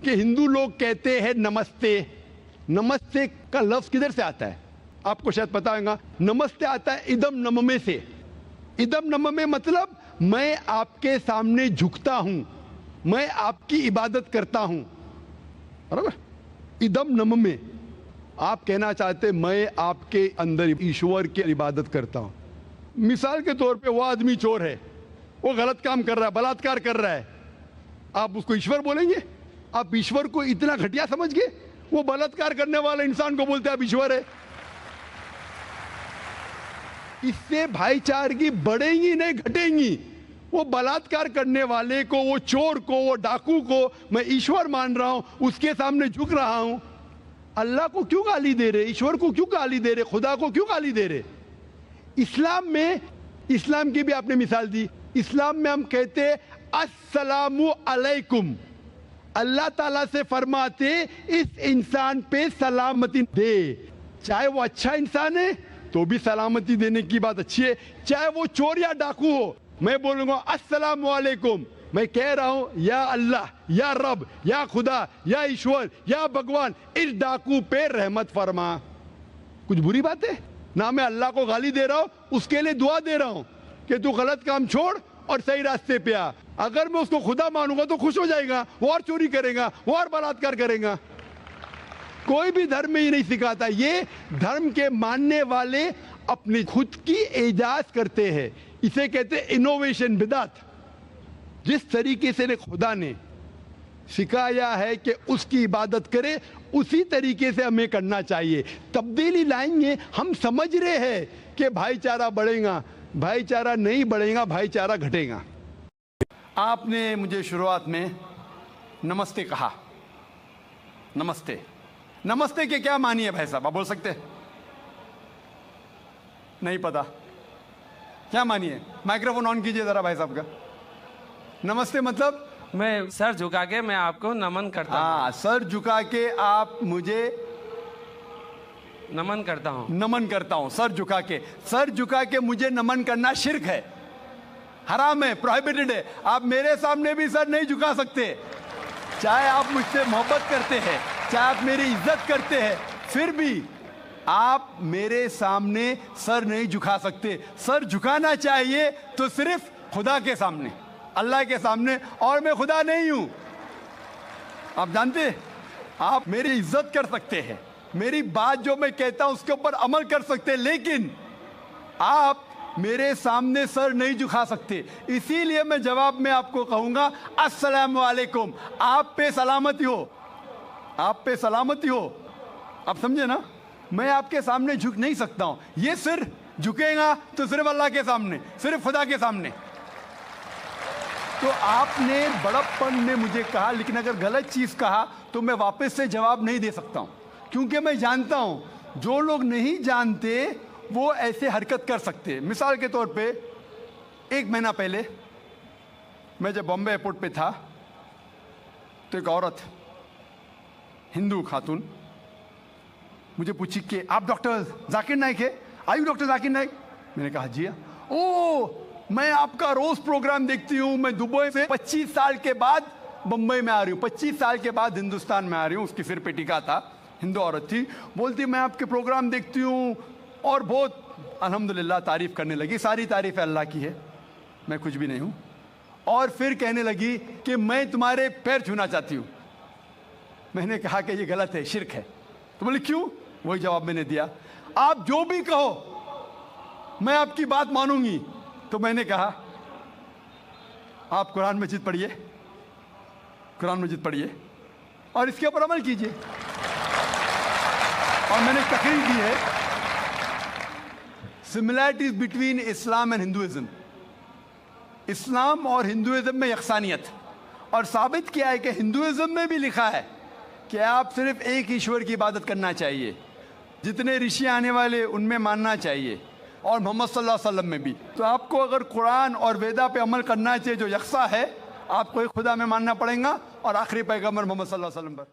کہ ہندو لوگ کہتے ہیں نمستے. نمستے کا لفظ کدھر سے آتا ہے؟ آپ کو شاید پتا ہوگا. نمستے آتا ہے ادم نممے سے. ادم نممے مطلب میں آپ کے سامنے جھکتا ہوں, میں آپ کی عبادت کرتا ہوں. برابر؟ ادم نممے. آپ کہنا چاہتے میں آپ کے اندر ایشور کی عبادت کرتا ہوں. مثال کے طور پہ وہ آدمی چور ہے, وہ غلط کام کر رہا ہے, بلاತ್ಕಾರ کر رہا ہے, آپ اس کو ایشور بولیں گے؟ آپ ایشور کو اتنا گھٹیا سمجھ گئے؟ وہ بلاತ್ಕಾರ کرنے والے انسان کو بولتے ہیں آپ ایشور ہے. اس سے بھائی چارگی بڑھیں گی نہیں گھٹیں گی. وہ بلاತ್ಕಾರ کرنے والے کو, وہ چور کو, وہ ڈاکو کو میں ایشور مان رہا ہوں, اس کے سامنے جھک رہا ہوں. اللہ کو کیوں گالی دے رہے, ایشور کو کیوں گالی دے رہے, خدا کو کیوں گالی دے رہے؟ اسلام میں, اسلام کی بھی آپ نے مثال دی, اسلام میں ہم کہتے السلام علیکم. اللہ تعالیٰ سے فرماتے اس انسان پہ سلامتی دے. چاہے وہ اچھا انسان ہے تو بھی سلامتی دینے کی بات اچھی ہے, چاہے وہ چور یا ڈاکو ہو. میں بولوں گا السلام علیکم, میں کہہ رہا ہوں یا اللہ, یا رب, یا خدا, یا ایشور, یا بھگوان اس ڈاکو پہ رحمت فرما. کچھ بری بات ہے؟ نہ میں اللہ کو گالی دے رہا ہوں, اس کے لیے دعا دے رہا ہوں کہ تو غلط کام چھوڑ اور صحیح راستے پہ آ. اگر میں اس کو خدا مانوں گا تو خوش ہو جائے گا, وہ اور چوری کرے گا, وہ اور بلاತ್ಕಾರ کرے گا. کوئی بھی دھرم میں یہ نہیں سکھاتا. یہ دھرم کے ماننے والے اپنی خود کی ایجاز کرتے ہیں, اسے کہتے ہیں انوویشن, بدعت. جس طریقے سے خدا نے سکھایا ہے کہ اس کی عبادت کرے, اسی طریقے سے ہمیں کرنا چاہیے. تبدیلی لائیں گے. ہم سمجھ رہے ہیں کہ بھائی چارہ بڑھے گا, بھائی چارہ نہیں بڑھے گا, بھائی چارہ گھٹے گا. آپ نے مجھے شروعات میں نمستے کہا. نمستے, نمستے کے کیا معنی ہے بھائی صاحب, آپ بول سکتے؟ نہیں پتا کیا معنی ہے؟ مائکروفون آن کیجئے ذرا بھائی صاحب کا. نمستے مطلب میں سر جھکا کے میں آپ کو نمن کرتا ہوں. ہاں, سر جھکا کے آپ مجھے نمن کرتا ہوں. نمن کرتا ہوں. سر جھکا کے, سر جھکا کے مجھے نمن کرنا شرک ہے, حرام ہے, پروہیبٹڈ ہے. آپ میرے سامنے بھی سر نہیں جھکا سکتے. چاہے آپ مجھ سے محبت کرتے ہیں, چاہے آپ میری عزت کرتے ہیں, پھر بھی آپ میرے سامنے سر نہیں جھکا سکتے. سر جھکانا چاہیے تو صرف خدا کے سامنے, اللہ کے سامنے, اور میں خدا نہیں ہوں. آپ جانتے, آپ میری عزت کر سکتے ہیں, میری بات جو میں کہتا ہوں اس کے اوپر عمل کر سکتے, لیکن آپ میرے سامنے سر نہیں جھکا سکتے. اسی لیے میں جواب میں آپ کو کہوں گا السلام علیکم. آپ پہ سلامتی ہو, آپ پہ سلامتی ہو. آپ سمجھے نا؟ میں آپ کے سامنے جھک نہیں سکتا ہوں. یہ سر جھکے گا تو صرف اللہ کے سامنے, صرف خدا کے سامنے. تو آپ نے بڑپن میں مجھے کہا, لیکن اگر غلط چیز کہا تو میں واپس سے جواب نہیں دے سکتا ہوں, کیونکہ میں جانتا ہوں جو لوگ نہیں جانتے وہ ایسے حرکت کر سکتے. مثال کے طور پہ 1 مہینہ پہلے میں جب بامبے ایئرپورٹ پہ تھا تو ایک عورت, ہندو خاتون, مجھے پوچھی کہ آپ ڈاکٹر ذاکر نائک ہے؟ آئی ڈاکٹر ذاکر نائک؟ میں نے کہا جی ہاں. او, میں آپ کا روز پروگرام دیکھتی ہوں. میں دبئی سے 25 سال کے بعد بمبئی میں آ رہی ہوں, 25 سال کے بعد ہندوستان میں آ رہی ہوں. اس کی سر پہ ٹکا تھا, ہندو عورت تھی. بولتی میں آپ کے پروگرام دیکھتی ہوں, اور بہت الحمدللہ تعریف کرنے لگی. ساری تعریف اللہ کی ہے, میں کچھ بھی نہیں ہوں. اور پھر کہنے لگی کہ میں تمہارے پیر چھونا چاہتی ہوں. میں نے کہا کہ یہ غلط ہے, شرک ہے. تو بولی کیوں؟ وہی جواب میں نے دیا, آپ جو بھی کہو میں آپ کی بات مانوں گی. تو میں نے کہا آپ قرآن مجید پڑھیے, قرآن مجید پڑھیے اور اس کے اوپر عمل کیجئے. اور میں نے تقریر دی ہے similarities between Islam and Hinduism. اسلام اور ہندوازم میں یکسانیت, اور ثابت کیا ہے کہ ہندوازم میں بھی لکھا ہے کہ آپ صرف ایک ایشور کی عبادت کرنا چاہیے, جتنے رشی آنے والے ان میں ماننا چاہیے, اور محمد صلی اللہ علیہ وسلم میں بھی. تو آپ کو اگر قرآن اور ویدا پہ عمل کرنا چاہیے جو یکساں ہے, آپ کو ایک خدا میں ماننا پڑے گا اور آخری پیغمبر محمد صلی اللہ علیہ وسلم پر.